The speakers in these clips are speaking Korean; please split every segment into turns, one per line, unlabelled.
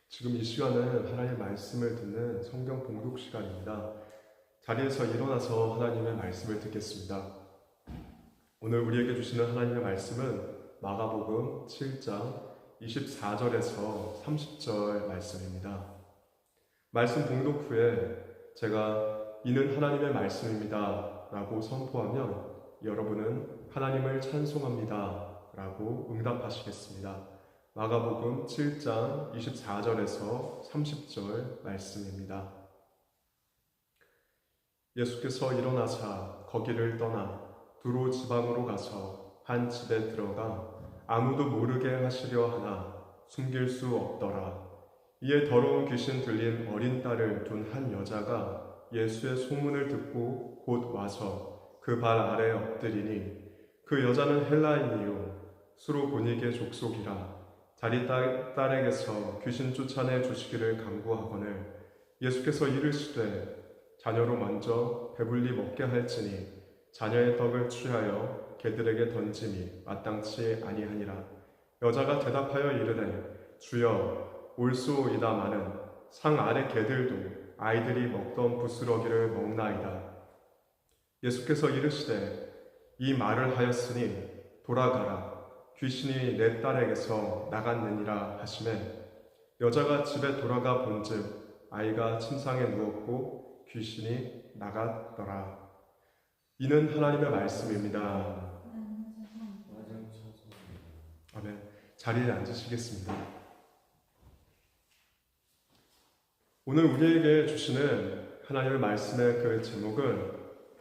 지금 이 시간은 하나님의 말씀을 듣는 성경 봉독 시간입니다. 자리에서 일어나서 하나님의 말씀을 듣겠습니다. 오늘 우리에게 주시는 하나님의 말씀은 마가복음 7장 24절에서 30절 말씀입니다. 말씀 봉독 후에 제가 이는 하나님의 말씀입니다 라고 선포하면 여러분은 하나님을 찬송합니다 라고 응답하시겠습니다. 마가복음 7장 24절에서 30절 말씀입니다. 예수께서 일어나사 거기를 떠나 두로 지방으로 가서 한 집에 들어가 아무도 모르게 하시려 하나 숨길 수 없더라. 이에 더러운 귀신 들린 어린 딸을 둔 한 여자가 예수의 소문을 듣고 곧 와서 그 발 아래 엎드리니 그 여자는 헬라인이요 수로보니게 족속이라. 자기 딸에게서 귀신 쫓아내 주시기를 간구하거늘 예수께서 이르시되 자녀로 먼저 배불리 먹게 할지니 자녀의 떡을 취하여 개들에게 던짐이 마땅치 아니하니라. 여자가 대답하여 이르되 주여 올소이다마는 상 아래 개들도 아이들이 먹던 부스러기를 먹나이다. 예수께서 이르시되 이 말을 하였으니 돌아가라. 귀신이 내 딸에게서 나갔느니라 하시매 여자가 집에 돌아가 본즉 아이가 침상에 누웠고 귀신이 나갔더라. 이는 하나님의 말씀입니다. 아멘. 자리에 앉으시겠습니다. 오늘 우리에게 주시는 하나님의 말씀의 그 제목은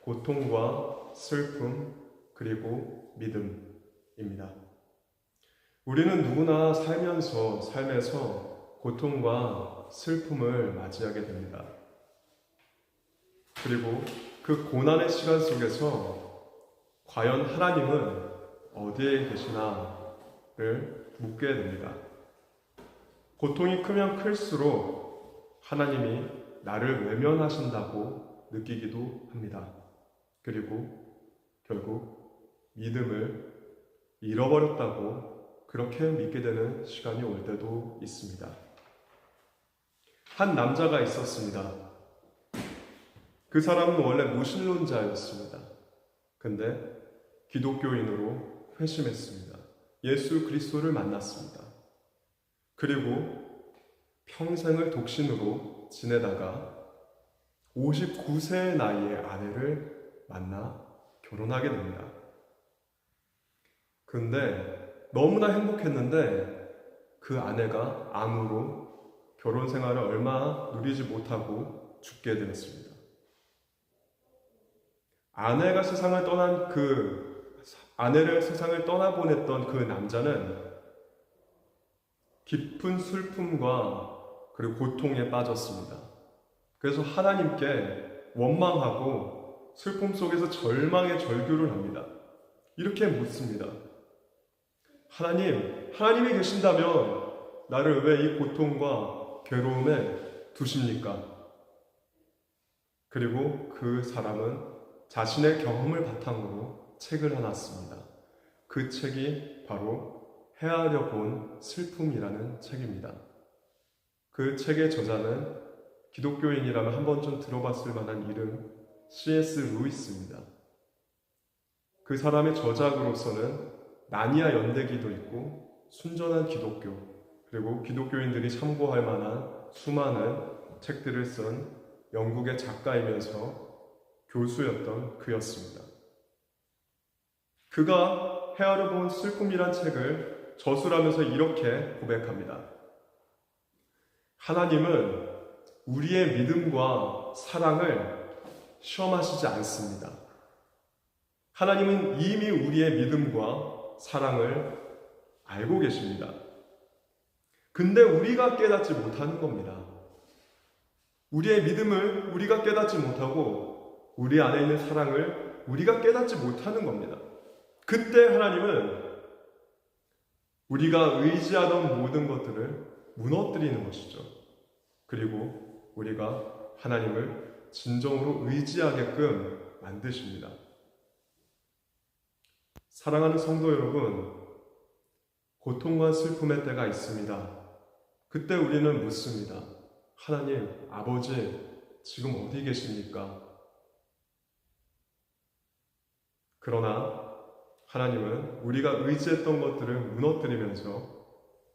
고통과 슬픔 그리고 믿음입니다. 우리는 누구나 삶에서 고통과 슬픔을 맞이하게 됩니다. 그리고 그 고난의 시간 속에서 과연 하나님은 어디에 계시나를 묻게 됩니다. 고통이 크면 클수록 하나님이 나를 외면하신다고 느끼기도 합니다. 그리고 결국 믿음을 잃어버렸다고 그렇게 믿게 되는 시간이 올 때도 있습니다. 한 남자가 있었습니다. 그 사람은 원래 무신론자였습니다. 근데 기독교인으로 회심했습니다. 예수 그리스도를 만났습니다. 그리고 평생을 독신으로 지내다가 59세의 나이에 아내를 만나 결혼하게 됩니다. 근데 너무나 행복했는데 그 아내가 암으로 결혼 생활을 얼마 누리지 못하고 죽게 되었습니다. 아내를 세상을 떠나보냈던 그 남자는 깊은 슬픔과 그리고 고통에 빠졌습니다. 그래서 하나님께 원망하고 슬픔 속에서 절망의 절규를 합니다. 이렇게 묻습니다. 하나님이 계신다면 나를 왜 이 고통과 괴로움에 두십니까? 그리고 그 사람은 자신의 경험을 바탕으로 책을 하나 씁니다. 그 책이 바로 헤아려 본 슬픔이라는 책입니다. 그 책의 저자는 기독교인이라면 한 번쯤 들어봤을 만한 이름 C.S. 루이스입니다. 그 사람의 저작으로서는 나니아 연대기도 있고 순전한 기독교 그리고 기독교인들이 참고할 만한 수많은 책들을 쓴 영국의 작가이면서 교수였던 그였습니다. 그가 헤아려 본 슬픔이란 책을 저술하면서 이렇게 고백합니다. 하나님은 우리의 믿음과 사랑을 시험하시지 않습니다. 하나님은 이미 우리의 믿음과 사랑을 알고 계십니다. 근데 우리가 깨닫지 못하는 겁니다. 우리의 믿음을 우리가 깨닫지 못하고 우리 안에 있는 사랑을 우리가 깨닫지 못하는 겁니다. 그때 하나님은 우리가 의지하던 모든 것들을 무너뜨리는 것이죠. 그리고 우리가 하나님을 진정으로 의지하게끔 만드십니다. 사랑하는 성도 여러분, 고통과 슬픔의 때가 있습니다. 그때 우리는 묻습니다. 하나님, 아버지, 지금 어디 계십니까? 그러나 하나님은 우리가 의지했던 것들을 무너뜨리면서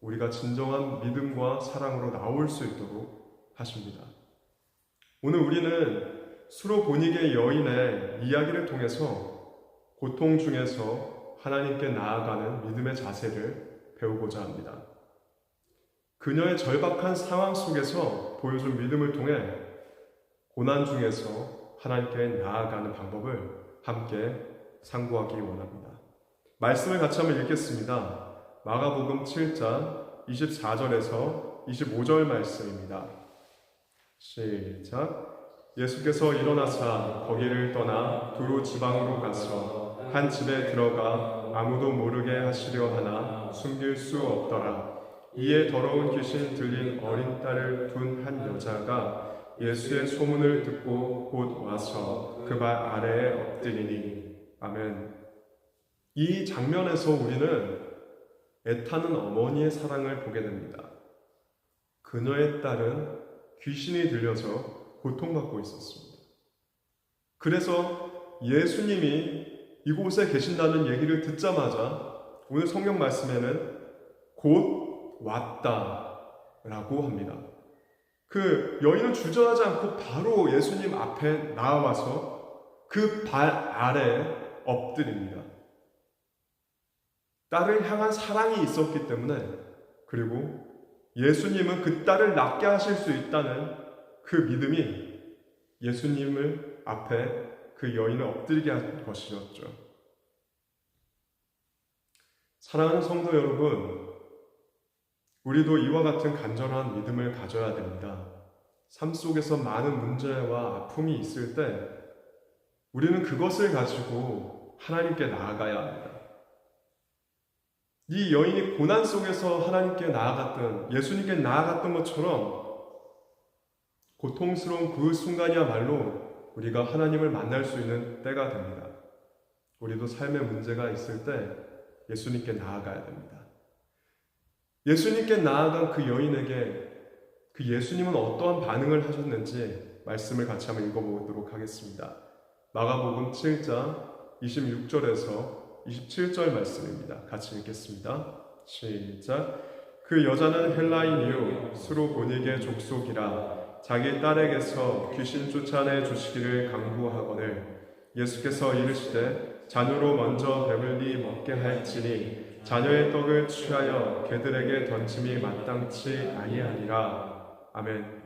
우리가 진정한 믿음과 사랑으로 나올 수 있도록 하십니다. 오늘 우리는 수로보니게 여인의 이야기를 통해서 고통 중에서 하나님께 나아가는 믿음의 자세를 배우고자 합니다. 그녀의 절박한 상황 속에서 보여준 믿음을 통해 고난 중에서 하나님께 나아가는 방법을 함께 상고하기 원합니다. 말씀을 같이 한번 읽겠습니다. 마가복음 7장 24절에서 25절 말씀입니다. 시작. 예수께서 일어나사 거기를 떠나 두루 지방으로 가서 한 집에 들어가 아무도 모르게 하시려 하나 숨길 수 없더라. 이에 더러운 귀신 들린 어린 딸을 둔 한 여자가 예수의 소문을 듣고 곧 와서 그 발 아래에 엎드리니. 아멘. 이 장면에서 우리는 애타는 어머니의 사랑을 보게 됩니다. 그녀의 딸은 귀신이 들려서 고통받고 있었습니다. 그래서 예수님이 이곳에 계신다는 얘기를 듣자마자 오늘 성경 말씀에는 곧 왔다라고 합니다. 그 여인은 주저하지 않고 바로 예수님 앞에 나와서 그 발 아래에 엎드립니다. 딸을 향한 사랑이 있었기 때문에, 그리고 예수님은 그 딸을 낫게 하실 수 있다는 그 믿음이 예수님을 앞에 그 여인을 엎드리게 한 것이었죠. 사랑하는 성도 여러분, 우리도 이와 같은 간절한 믿음을 가져야 됩니다. 삶 속에서 많은 문제와 아픔이 있을 때 우리는 그것을 가지고 하나님께 나아가야 합니다. 이 여인이 고난 속에서 하나님께 나아갔던, 예수님께 나아갔던 것처럼 고통스러운 그 순간이야말로 우리가 하나님을 만날 수 있는 때가 됩니다. 우리도 삶의 문제가 있을 때 예수님께 나아가야 됩니다. 예수님께 나아간 그 여인에게 그 예수님은 어떠한 반응을 하셨는지 말씀을 같이 한번 읽어보도록 하겠습니다. 마가복음 7장 26절에서 27절 말씀입니다. 같이 읽겠습니다. 시작. 그 여자는 헬라인이요 수로보니게 족속이라 자기 딸에게서 귀신 쫓아내 주시기를 강구하거늘 예수께서 이르시되 자녀로 먼저 배불리 먹게 할지니 자녀의 떡을 취하여 개들에게 던짐이 마땅치 아니하니라. 아멘.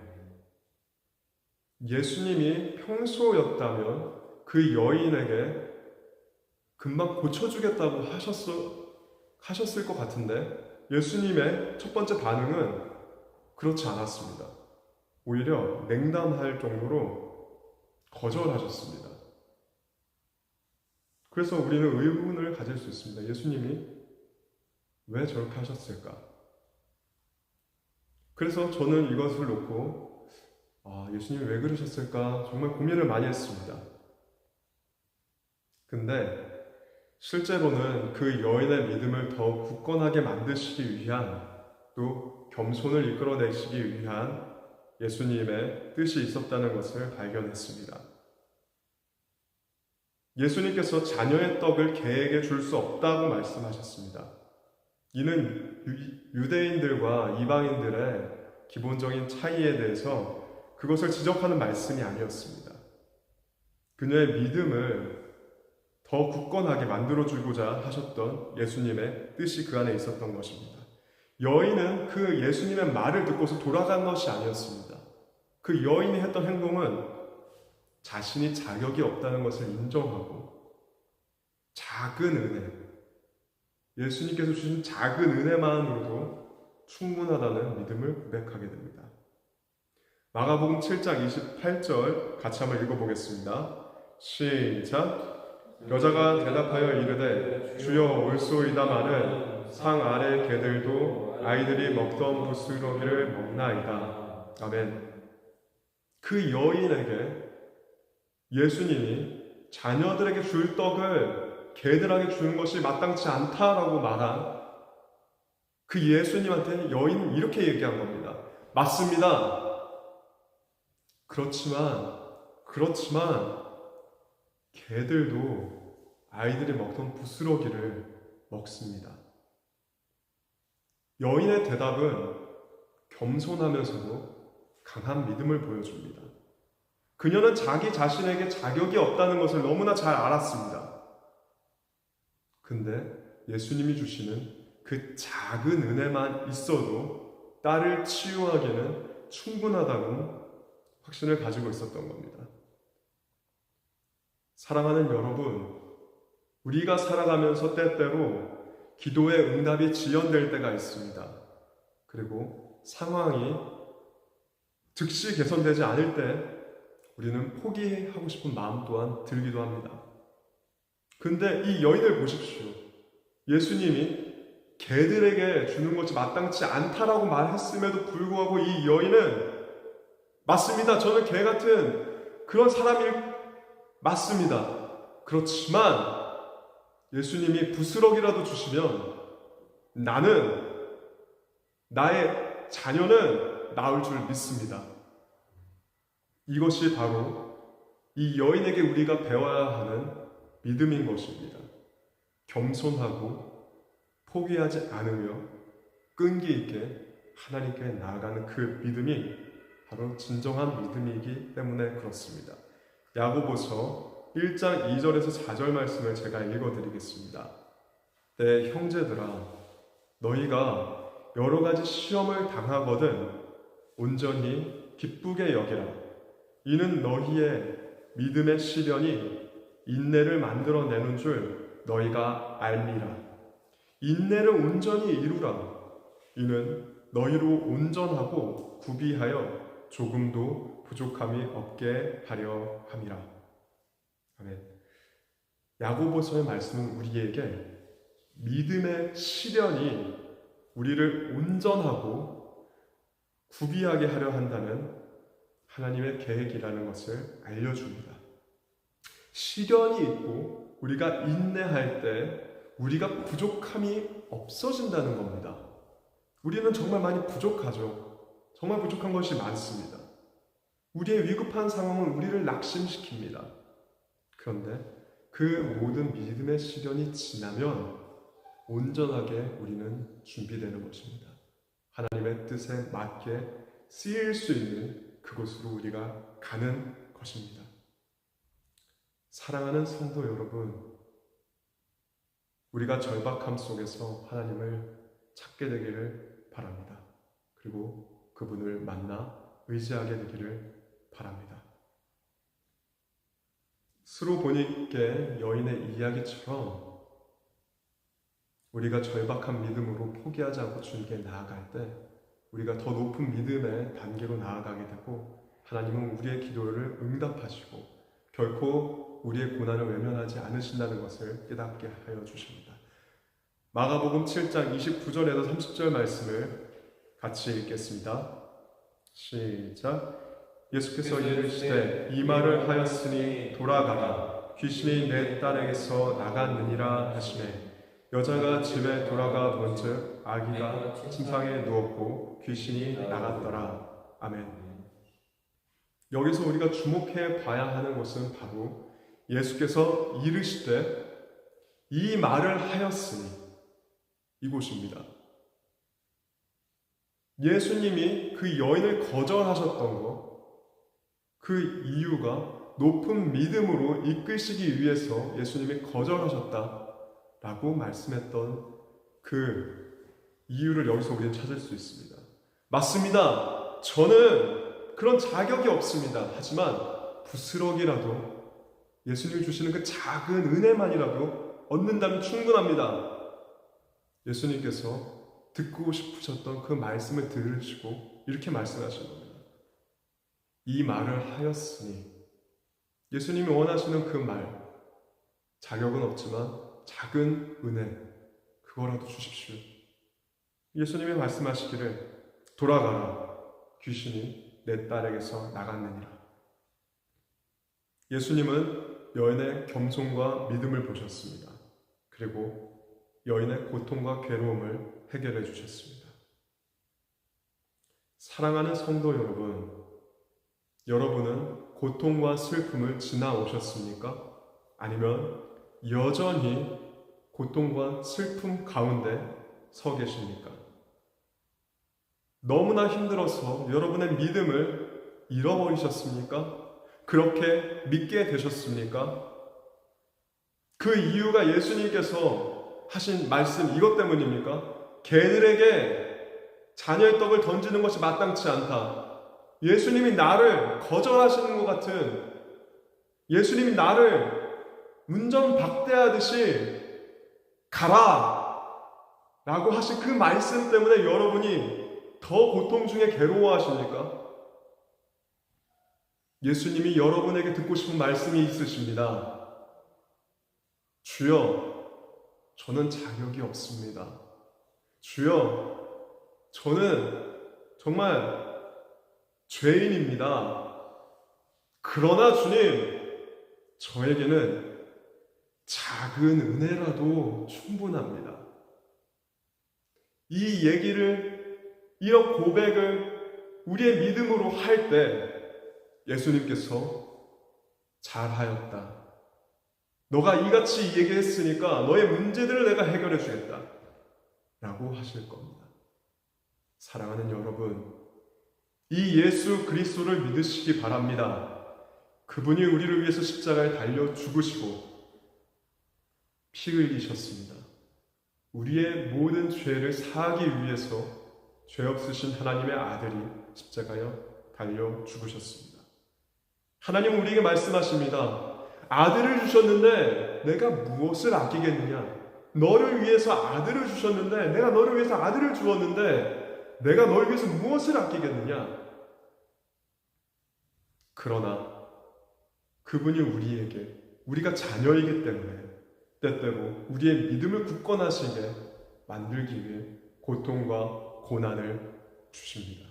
예수님이 평소였다면 그 여인에게 금방 고쳐주겠다고 하셨을 것 같은데 예수님의 첫 번째 반응은 그렇지 않았습니다. 오히려 냉담할 정도로 거절하셨습니다. 그래서 우리는 의문을 가질 수 있습니다. 예수님이 왜 저렇게 하셨을까? 그래서 저는 이것을 놓고 예수님이 왜 그러셨을까? 정말 고민을 많이 했습니다. 근데 실제로는 그 여인의 믿음을 더 굳건하게 만드시기 위한, 또 겸손을 이끌어내시기 위한 예수님의 뜻이 있었다는 것을 발견했습니다. 예수님께서 자녀의 떡을 개에게 줄 수 없다고 말씀하셨습니다. 이는 유대인들과 이방인들의 기본적인 차이에 대해서 그것을 지적하는 말씀이 아니었습니다. 그녀의 믿음을 더 굳건하게 만들어주고자 하셨던 예수님의 뜻이 그 안에 있었던 것입니다. 여인은 그 예수님의 말을 듣고서 돌아간 것이 아니었습니다. 그 여인이 했던 행동은 자신이 자격이 없다는 것을 인정하고 작은 은혜, 예수님께서 주신 작은 은혜만으로도 충분하다는 믿음을 고백하게 됩니다. 마가복음 7장 28절 같이 한번 읽어보겠습니다. 시작. 여자가 대답하여 이르되 주여 올소이다마는 상 아래 개들도 아이들이 먹던 부스러기를 먹나이다. 아멘. 그 여인에게 예수님이 자녀들에게 줄 떡을 개들에게 주는 것이 마땅치 않다라고 말한 그 예수님한테 여인은 이렇게 얘기한 겁니다. 맞습니다. 그렇지만 개들도 아이들이 먹던 부스러기를 먹습니다. 여인의 대답은 겸손하면서도 강한 믿음을 보여줍니다. 그녀는 자기 자신에게 자격이 없다는 것을 너무나 잘 알았습니다. 근데 예수님이 주시는 그 작은 은혜만 있어도 딸을 치유하기에는 충분하다는 확신을 가지고 있었던 겁니다. 사랑하는 여러분, 우리가 살아가면서 때때로 기도의 응답이 지연될 때가 있습니다. 그리고 상황이 즉시 개선되지 않을 때 우리는 포기하고 싶은 마음 또한 들기도 합니다. 근데 이 여인을 보십시오. 예수님이 개들에게 주는 것이 마땅치 않다라고 말했음에도 불구하고 이 여인은 맞습니다. 저는 개 같은 그런 사람이 맞습니다. 그렇지만 예수님이 부스러기라도 주시면 나의 자녀는 나을 줄 믿습니다. 이것이 바로 이 여인에게 우리가 배워야 하는 믿음인 것입니다. 겸손하고 포기하지 않으며 끈기 있게 하나님께 나아가는 그 믿음이 바로 진정한 믿음이기 때문에 그렇습니다. 야고보서 1장 2절에서 4절 말씀을 제가 읽어드리겠습니다. 내 형제들아, 너희가 여러 가지 시험을 당하거든 온전히 기쁘게 여기라. 이는 너희의 믿음의 시련이 인내를 만들어내는 줄 너희가 알미라. 인내를 온전히 이루라. 이는 너희로 온전하고 구비하여 조금도 부족함이 없게 하려 함이라. 아멘. 야고보서의 말씀은 우리에게 믿음의 시련이 우리를 온전하고 구비하게 하려 한다는 하나님의 계획이라는 것을 알려줍니다. 시련이 있고 우리가 인내할 때 우리가 부족함이 없어진다는 겁니다. 우리는 정말 많이 부족하죠. 정말 부족한 것이 많습니다. 우리의 위급한 상황은 우리를 낙심시킵니다. 그런데 그 모든 믿음의 시련이 지나면 온전하게 우리는 준비되는 것입니다. 하나님의 뜻에 맞게 쓰일 수 있는 그곳으로 우리가 가는 것입니다. 사랑하는 성도 여러분, 우리가 절박함 속에서 하나님을 찾게 되기를 바랍니다. 그리고 그분을 만나 의지하게 되기를 바랍니다. 스로보니께 여인의 이야기처럼 우리가 절박한 믿음으로 포기하지 않고 주님께 나아갈 때 우리가 더 높은 믿음의 단계로 나아가게 되고 하나님은 우리의 기도를 응답하시고 결코 우리의 고난을 외면하지 않으신다는 것을 깨닫게 하여 주십니다. 마가복음 7장 29절에서 30절 말씀을 같이 읽겠습니다. 시작. 예수께서 이르시되 이 말을 하였으니 돌아가라. 귀신이 내 딸에게서 나갔느니라 하시매 여자가 집에 돌아가 본즉 아기가 침상에 누웠고 귀신이 나갔더라. 아멘. 여기서 우리가 주목해 봐야 하는 것은 바로 예수께서 이르시되 이 말을 하였으니 이곳입니다. 예수님이 그 여인을 거절하셨던 것, 그 이유가 높은 믿음으로 이끄시기 위해서 예수님이 거절하셨다라고 말씀했던 그 이유를 여기서 우리는 찾을 수 있습니다. 맞습니다. 저는 그런 자격이 없습니다. 하지만 부스럭이라도 예수님이 주시는 그 작은 은혜만이라도 얻는다면 충분합니다. 예수님께서 듣고 싶으셨던 그 말씀을 들으시고 이렇게 말씀하신 겁니다. 이 말을 하였으니 예수님이 원하시는 그 말, 자격은 없지만 작은 은혜, 그거라도 주십시오. 예수님이 말씀하시기를 돌아가라. 귀신이 내 딸에게서 나갔느니라. 예수님은 여인의 겸손과 믿음을 보셨습니다. 그리고 여인의 고통과 괴로움을 해결해 주셨습니다. 사랑하는 성도 여러분, 여러분은 고통과 슬픔을 지나오셨습니까? 아니면 여전히 고통과 슬픔 가운데 서 계십니까? 너무나 힘들어서 여러분의 믿음을 잃어버리셨습니까? 그렇게 믿게 되셨습니까? 그 이유가 예수님께서 하신 말씀 이것 때문입니까? 개들에게 자녀의 떡을 던지는 것이 마땅치 않다. 예수님이 나를 거절하시는 것 같은, 예수님이 나를 문전박대하듯이 가라 라고 하신 그 말씀 때문에 여러분이 더 고통 중에 괴로워하십니까? 예수님이 여러분에게 듣고 싶은 말씀이 있으십니다. 주여, 저는 자격이 없습니다. 주여, 저는 정말 죄인입니다. 그러나 주님, 저에게는 작은 은혜라도 충분합니다. 이 얘기를, 이런 고백을 우리의 믿음으로 할 때 예수님께서 잘하였다. 너가 이같이 얘기했으니까 너의 문제들을 내가 해결해 주겠다. 라고 하실 겁니다. 사랑하는 여러분, 이 예수 그리스도를 믿으시기 바랍니다. 그분이 우리를 위해서 십자가에 달려 죽으시고 피 흘리셨습니다. 우리의 모든 죄를 사하기 위해서 죄 없으신 하나님의 아들이 십자가에 달려 죽으셨습니다. 하나님은 우리에게 말씀하십니다. 아들을 주셨는데 내가 무엇을 아끼겠느냐? 너를 위해서 아들을 주셨는데, 내가 너를 위해서 아들을 주었는데 내가 너를 위해서 무엇을 아끼겠느냐? 그러나 그분이 우리에게, 우리가 자녀이기 때문에 때때로 우리의 믿음을 굳건하시게 만들기 위해 고통과 고난을 주십니다.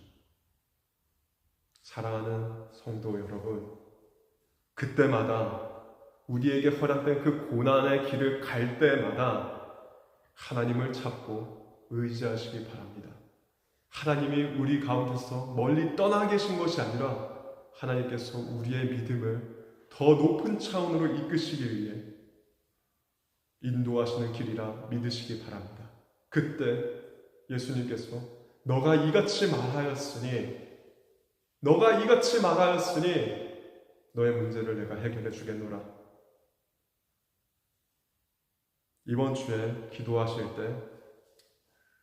사랑하는 성도 여러분, 그때마다 우리에게 허락된 그 고난의 길을 갈 때마다 하나님을 찾고 의지하시기 바랍니다. 하나님이 우리 가운데서 멀리 떠나 계신 것이 아니라 하나님께서 우리의 믿음을 더 높은 차원으로 이끄시기 위해 인도하시는 길이라 믿으시기 바랍니다. 그때 예수님께서 너가 이같이 말하였으니 너의 문제를 내가 해결해 주겠노라. 이번 주에 기도하실 때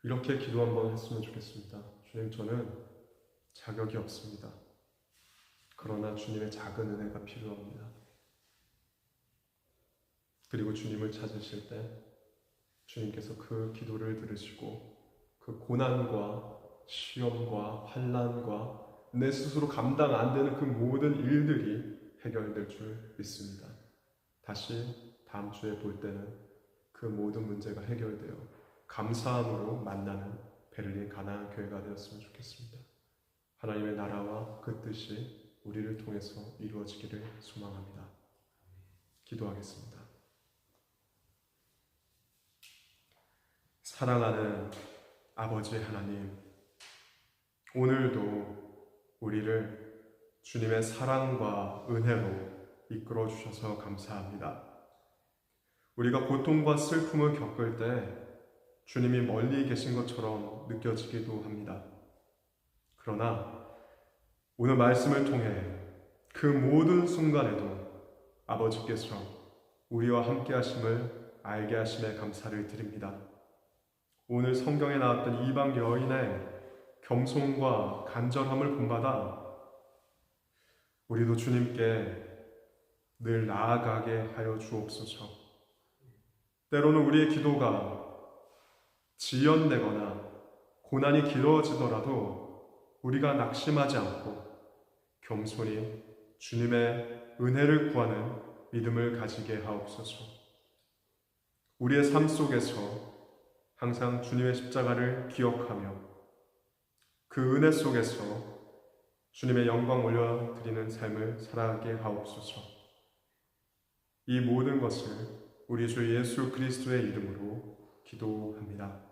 이렇게 기도 한번 했으면 좋겠습니다. 주님, 저는 자격이 없습니다. 그러나 주님의 작은 은혜가 필요합니다. 그리고 주님을 찾으실 때 주님께서 그 기도를 들으시고 그 고난과 시험과 환난과 내 스스로 감당 안 되는 그 모든 일들이 해결될 줄 믿습니다. 다시 다음 주에 볼 때는 그 모든 문제가 해결되어 감사함으로 만나는 베를린 가나안 교회가 되었으면 좋겠습니다. 하나님의 나라와 그 뜻이 우리를 통해서 이루어지기를 소망합니다. 기도하겠습니다. 사랑하는 아버지 하나님, 오늘도 우리를 주님의 사랑과 은혜로 이끌어 주셔서 감사합니다. 우리가 고통과 슬픔을 겪을 때 주님이 멀리 계신 것처럼 느껴지기도 합니다. 그러나 오늘 말씀을 통해 그 모든 순간에도 아버지께서 우리와 함께 하심을 알게 하심에 감사를 드립니다. 오늘 성경에 나왔던 이방 여인의 겸손과 간절함을 본받아 우리도 주님께 늘 나아가게 하여 주옵소서. 때로는 우리의 기도가 지연되거나 고난이 길어지더라도 우리가 낙심하지 않고 겸손히 주님의 은혜를 구하는 믿음을 가지게 하옵소서. 우리의 삶 속에서 항상 주님의 십자가를 기억하며 그 은혜 속에서 주님의 영광 올려드리는 삶을 살아가게 하옵소서. 이 모든 것을 우리 주 예수 그리스도의 이름으로 기도합니다.